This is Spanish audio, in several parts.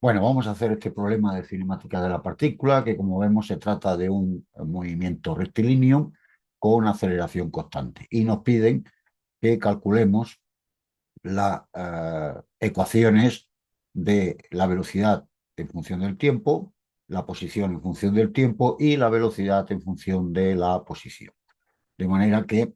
Bueno, vamos a hacer este problema de cinemática de la partícula, que como vemos se trata de un movimiento rectilíneo con aceleración constante. Y nos piden que calculemos las ecuaciones de la velocidad en función del tiempo, la posición en función del tiempo y la velocidad en función de la posición. De manera que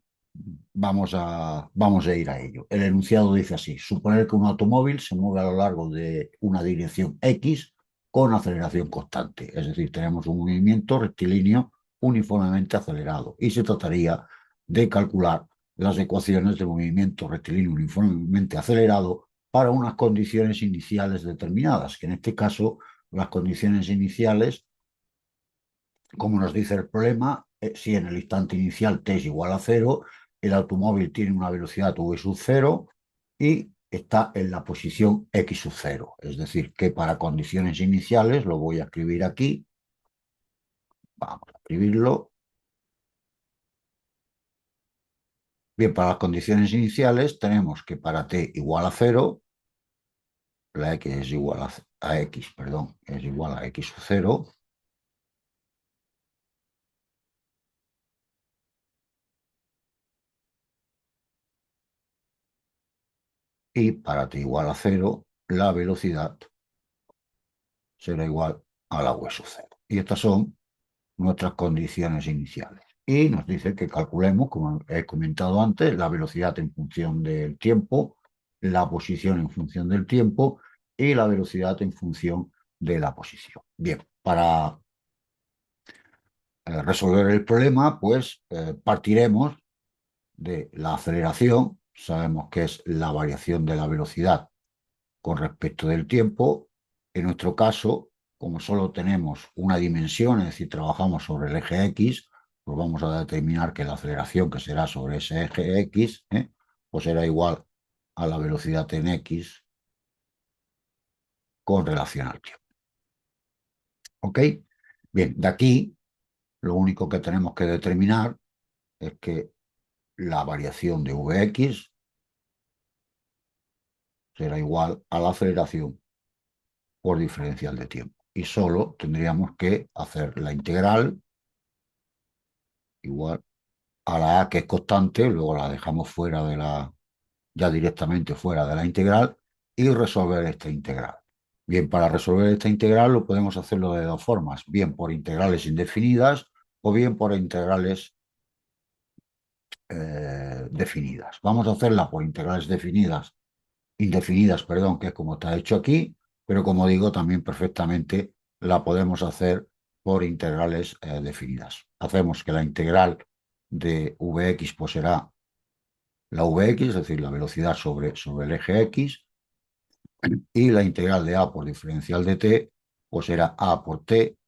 vamos a ir a ello. El enunciado dice así: suponer que un automóvil se mueve a lo largo de una dirección X con aceleración constante. Es decir, tenemos un movimiento rectilíneo uniformemente acelerado y se trataría de calcular las ecuaciones de movimiento rectilíneo uniformemente acelerado para unas condiciones iniciales determinadas, que en este caso las condiciones iniciales, como nos dice el problema, si en el instante inicial t es igual a cero, el automóvil tiene una velocidad v sub cero y está en la posición x sub cero. Es decir, que para condiciones iniciales, lo voy a escribir aquí, vamos a escribirlo. Bien, para las condiciones iniciales tenemos que para t igual a cero, la x es igual a x, perdón, es igual a x sub cero. Y para t igual a cero, la velocidad será igual a la v sub cero. Y estas son nuestras condiciones iniciales. Y nos dice que calculemos, como he comentado antes, la velocidad en función del tiempo, la posición en función del tiempo y la velocidad en función de la posición. Bien, para resolver el problema, pues partiremos de la aceleración. Sabemos que es la variación de la velocidad con respecto del tiempo. En nuestro caso, como solo tenemos una dimensión, es decir, trabajamos sobre el eje X, pues vamos a determinar que la aceleración que será sobre ese eje X, pues será igual a la velocidad en X con relación al tiempo. ¿Ok? Bien, de aquí lo único que tenemos que determinar es que la variación de Vx será igual a la aceleración por diferencial de tiempo. Y solo tendríamos que hacer la integral igual a la A, que es constante, luego la dejamos fuera de la, ya directamente fuera de la integral, y resolver esta integral. Bien, para resolver esta integral lo podemos hacerlo de dos formas, bien por integrales indefinidas o bien por integrales definidas. Vamos a hacerla por integrales indefinidas, perdón, que es como está hecho aquí, pero como digo, también perfectamente la podemos hacer por integrales definidas. Hacemos que la integral de Vx pues será la Vx, es decir, la velocidad sobre el eje X, y la integral de A por diferencial de t, pues será A por t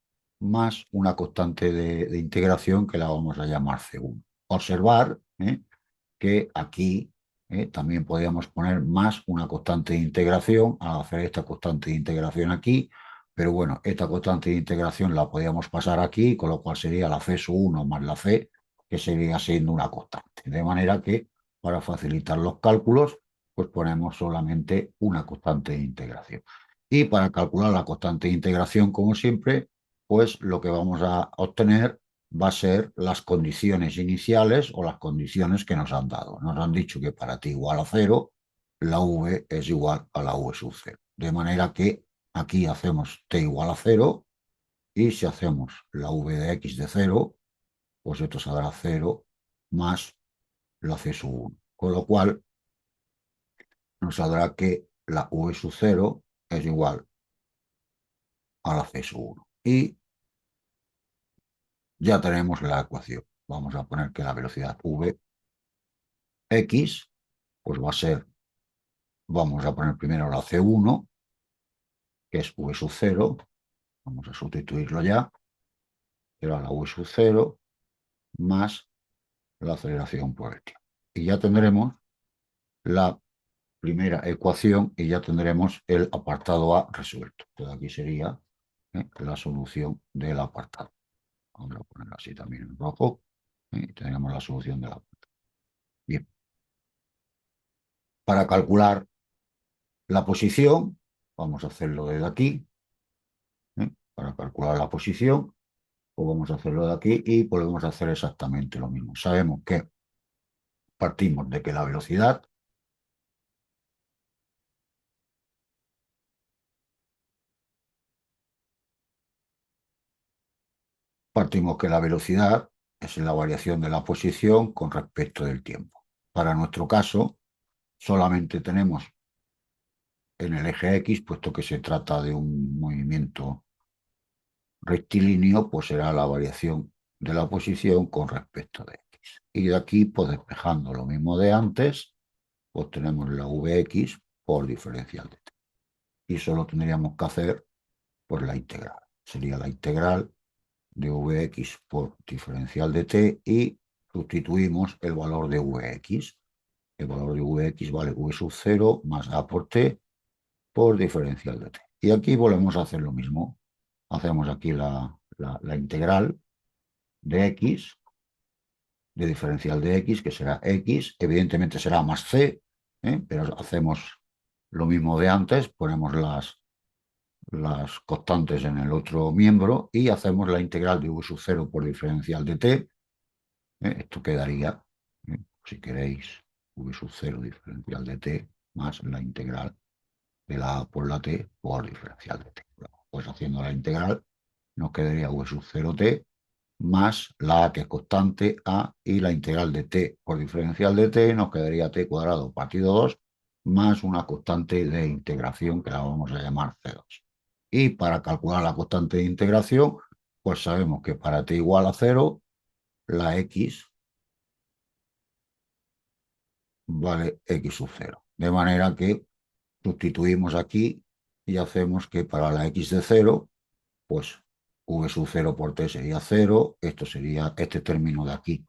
más una constante de integración que la vamos a llamar C1. Observar que aquí también podríamos poner más una constante de integración al hacer esta constante de integración aquí, pero bueno, esta constante de integración la podríamos pasar aquí, con lo cual sería la C sub 1 más la C, que seguiría siendo una constante. De manera que para facilitar los cálculos, pues ponemos solamente una constante de integración. Y para calcular la constante de integración, como siempre, pues lo que vamos a obtener va a ser las condiciones iniciales o las condiciones que nos han dado. Nos han dicho que para t igual a cero, la v es igual a la v sub cero. De manera que aquí hacemos t igual a cero y si hacemos la v de x de cero, pues esto saldrá cero más la c sub 1. Con lo cual nos saldrá que la v sub cero es igual a la c sub 1. Y ya tenemos la ecuación. Vamos a poner que la velocidad v x pues va a ser, vamos a poner primero la C1, que es V sub 0, vamos a sustituirlo ya, será la V sub 0 más la aceleración por el tiempo. Y ya tendremos la primera ecuación y ya tendremos el apartado A resuelto. Entonces aquí sería la solución del apartado. Vamos a ponerlo así también en rojo. Y tenemos la solución del apartado. Bien, para calcular la posición, vamos a hacerlo desde aquí, para calcular la posición, pues vamos a hacerlo de aquí y volvemos a hacer exactamente lo mismo. Sabemos que partimos de que la velocidad es la variación de la posición con respecto del tiempo. Para nuestro caso, solamente tenemos en el eje X, puesto que se trata de un movimiento rectilíneo, pues será la variación de la posición con respecto de X. Y de aquí, pues despejando lo mismo de antes, pues tenemos la Vx por diferencial de t. Y solo tendríamos que hacer pues la integral. Sería la integral de Vx por diferencial de t y sustituimos el valor de Vx. El valor de Vx vale V sub 0 más A por t por diferencial de t. Y aquí volvemos a hacer lo mismo. Hacemos aquí la integral de x, de diferencial de x, que será x, evidentemente será más c, pero hacemos lo mismo de antes, ponemos las constantes en el otro miembro y hacemos la integral de v sub 0 por diferencial de t. Esto quedaría, si queréis, v sub 0 diferencial de t más la integral de la a por la t por diferencial de t. Pues haciendo la integral nos quedaría v sub 0t más la a, que es constante, a, y la integral de t por diferencial de t nos quedaría t cuadrado partido 2 más una constante de integración que la vamos a llamar c2. Y para calcular la constante de integración, pues sabemos que para t igual a 0, la x vale x sub 0. De manera que sustituimos aquí y hacemos que para la x de 0, pues v sub 0 por t sería 0, esto sería, este término de aquí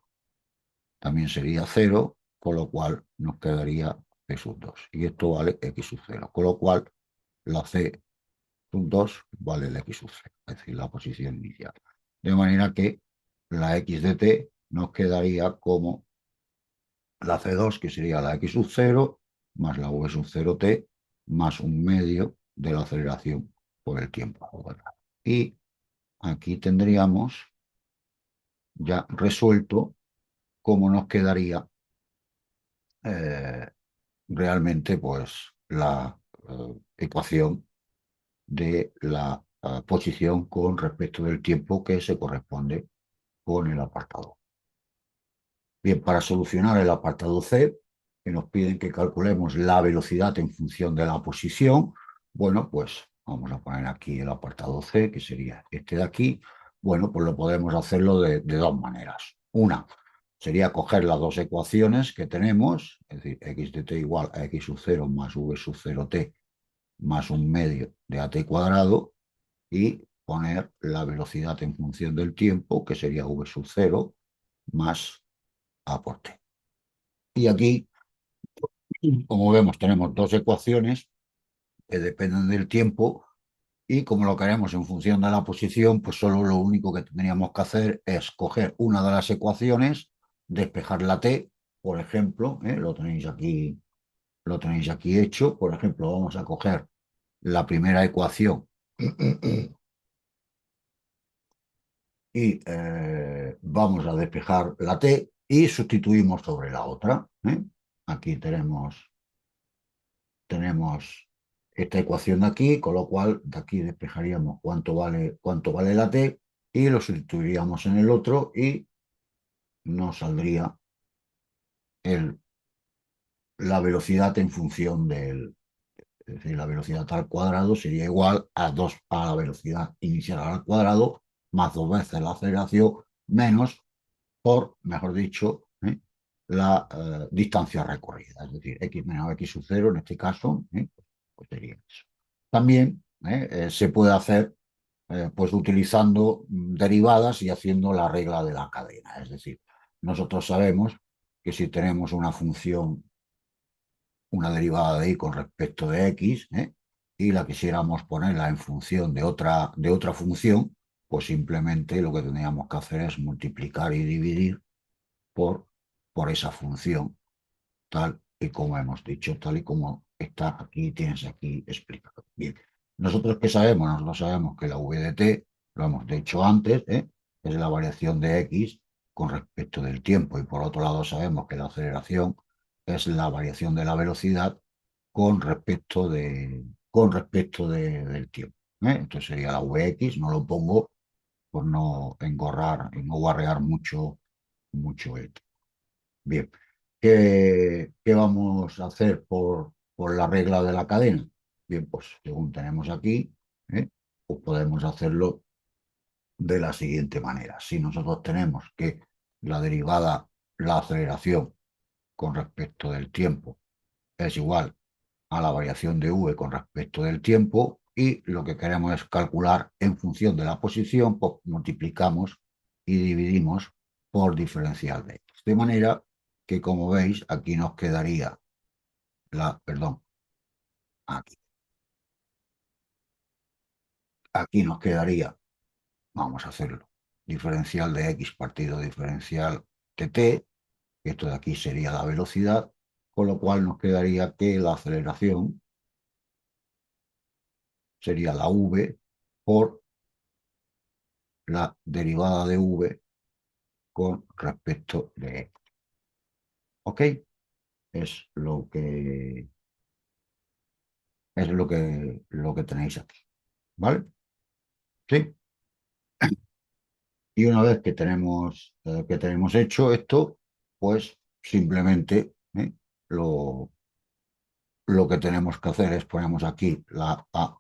también sería 0, con lo cual nos quedaría c sub 2. Y esto vale x sub 0, con lo cual la c sub 2 vale el x sub 0, es decir, la posición inicial. De manera que la x de t nos quedaría como la c2, que sería la x sub 0, más la v sub 0t, más un medio de la aceleración por el tiempo. Y aquí tendríamos ya resuelto cómo nos quedaría realmente pues la ecuación de la posición con respecto del tiempo que se corresponde con el apartado. Bien, para solucionar el apartado C, que nos piden que calculemos la velocidad en función de la posición, bueno, pues vamos a poner aquí el apartado C, que sería este de aquí. Bueno, pues lo podemos hacerlo de dos maneras. Una sería coger las dos ecuaciones que tenemos, es decir, x de t igual a x sub 0 más v sub 0t más un medio de at cuadrado, y poner la velocidad en función del tiempo, que sería v sub 0 más a por t. Y aquí, como vemos, tenemos dos ecuaciones que dependen del tiempo y como lo queremos en función de la posición, pues solo lo único que tendríamos que hacer es coger una de las ecuaciones, despejar la t, por ejemplo, lo tenéis aquí hecho. Por ejemplo, vamos a coger la primera ecuación y vamos a despejar la t y sustituimos sobre la otra. Aquí tenemos esta ecuación de aquí, con lo cual de aquí despejaríamos cuánto vale la t y lo sustituiríamos en el otro y nos saldría la velocidad en función es decir, la velocidad al cuadrado sería igual a la velocidad inicial al cuadrado más dos veces la aceleración menos, mejor dicho, la distancia recorrida, es decir, x menos x sub 0 en este caso, pues sería eso. También se puede hacer pues utilizando derivadas y haciendo la regla de la cadena, es decir, nosotros sabemos que si tenemos una función, una derivada de y con respecto de x, y la quisiéramos ponerla en función de otra función, pues simplemente lo que tendríamos que hacer es multiplicar y dividir por esa función, tal y como hemos dicho, tal y como está aquí, tienes aquí explicado. Bien, nosotros qué sabemos, nosotros sabemos que la v de t, lo hemos dicho antes, es la variación de x con respecto del tiempo, y por otro lado sabemos que la aceleración es la variación de la velocidad del tiempo. Entonces sería la vx, no lo pongo por no engorrar y no guarrear mucho esto. Bien, ¿qué vamos a hacer por la regla de la cadena? Bien, pues según tenemos aquí, pues podemos hacerlo de la siguiente manera. Si nosotros tenemos que la derivada, la aceleración con respecto del tiempo es igual a la variación de v con respecto del tiempo y lo que queremos es calcular en función de la posición, pues multiplicamos y dividimos por diferencial de x. De manera que, como veis, aquí nos quedaría perdón, aquí, aquí nos quedaría, vamos a hacerlo, diferencial de x partido diferencial de t, que esto de aquí sería la velocidad, con lo cual nos quedaría que la aceleración sería la v por la derivada de v con respecto de x. ¿Ok? Es lo que tenéis aquí. ¿Vale? Sí. Y una vez que tenemos hecho esto, pues simplemente lo, lo que tenemos que hacer es ponemos aquí la a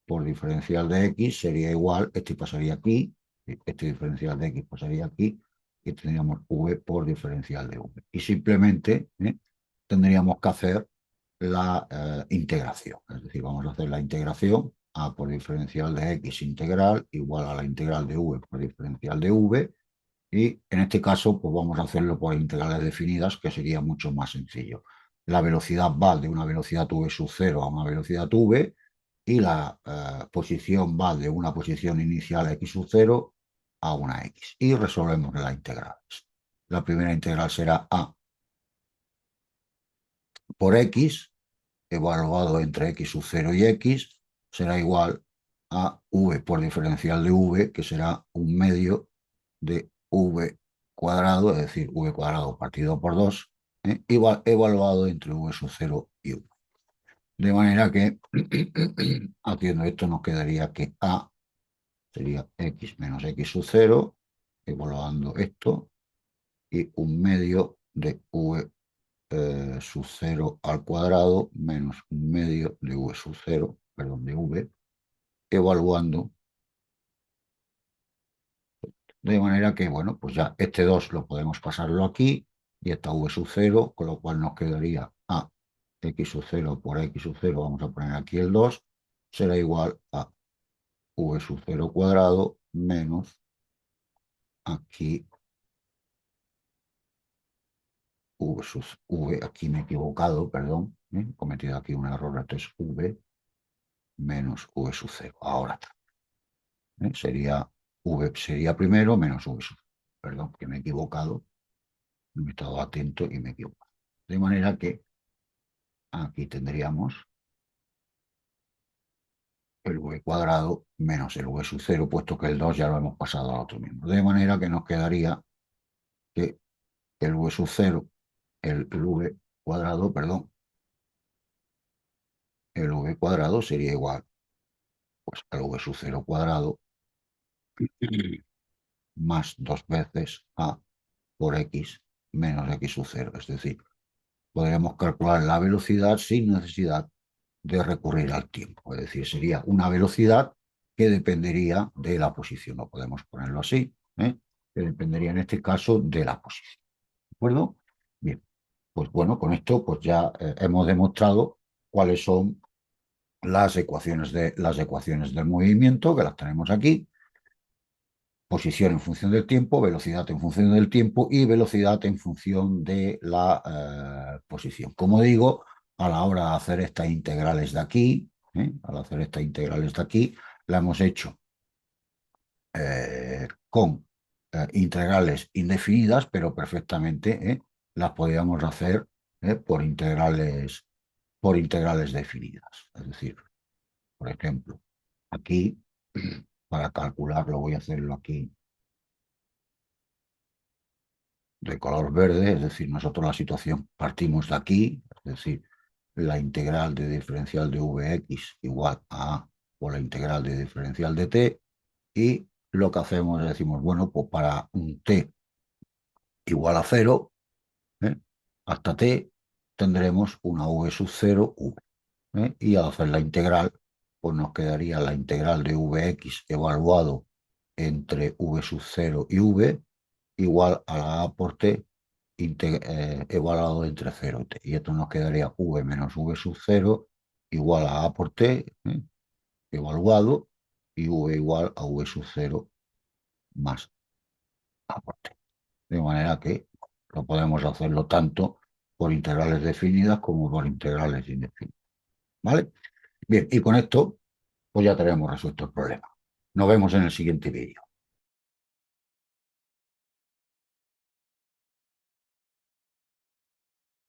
por diferencial de x sería igual, este pasaría aquí, este diferencial de x pasaría aquí, y tendríamos v por diferencial de v. Y simplemente tendríamos que hacer la integración. Es decir, vamos a hacer la integración a por diferencial de x integral igual a la integral de v por diferencial de v. Y en este caso, pues vamos a hacerlo por integrales definidas, que sería mucho más sencillo. La velocidad va de una velocidad v sub 0 a una velocidad v, y la posición va de una posición inicial x sub 0 a una x. Y resolvemos las integrales. La primera integral será a por x, evaluado entre x sub 0 y x, será igual a v por diferencial de v, que será un medio de v cuadrado, es decir, v cuadrado partido por 2, evaluado entre v sub 0 y 1. De manera que, haciendo esto, nos quedaría que a sería x menos x sub 0, evaluando esto, y un medio de v sub 0 al cuadrado menos un medio de v sub 0, perdón, de v, evaluando. De manera que, bueno, pues ya este 2 lo podemos pasarlo aquí y esta v sub 0, con lo cual nos quedaría a x sub 0 por x sub 0, vamos a poner aquí el 2, será igual a v sub 0 cuadrado menos aquí aquí me he equivocado, perdón, he cometido aquí un error, esto es v menos v sub 0. Ahora está. Sería primero menos v sub 0. Perdón, que me he equivocado, no he estado atento y me he equivocado. De manera que aquí tendríamos el v cuadrado menos el v sub 0, puesto que el 2 ya lo hemos pasado al otro miembro. De manera que nos quedaría que el v sub 0, el v cuadrado, perdón, el v cuadrado sería igual pues, al v sub 0 cuadrado más 2 veces a por x menos x sub 0. Es decir, podríamos calcular la velocidad sin necesidad de recurrir al tiempo. Es decir, sería una velocidad que dependería de la posición. No podemos ponerlo así, que dependería en este caso de la posición. ¿De acuerdo? Bien, pues bueno, con esto pues ya hemos demostrado cuáles son las ecuaciones del movimiento, que las tenemos aquí. Posición en función del tiempo, velocidad en función del tiempo y velocidad en función de la posición. Como digo, a la hora de hacer estas integrales de aquí, la hemos hecho con integrales indefinidas, pero perfectamente las podríamos hacer por integrales por integrales definidas. Es decir, por ejemplo, aquí, para calcularlo, voy a hacerlo aquí de color verde, es decir, nosotros la situación partimos de aquí, es decir, la integral de diferencial de Vx igual a A por la integral de diferencial de t, y lo que hacemos es decimos, bueno, pues para un t igual a 0, ¿eh? Hasta t tendremos una v sub 0, v. Y al hacer la integral, pues nos quedaría la integral de Vx evaluado entre v sub 0 y v igual a la a por t evaluado entre 0 y t. Y esto nos quedaría v menos v sub 0 igual a por t evaluado, y v igual a v sub 0 más a por t. De manera que lo podemos hacerlo tanto por integrales definidas como por integrales indefinidas. ¿Vale? Bien, y con esto pues ya tenemos resuelto el problema. Nos vemos en el siguiente vídeo.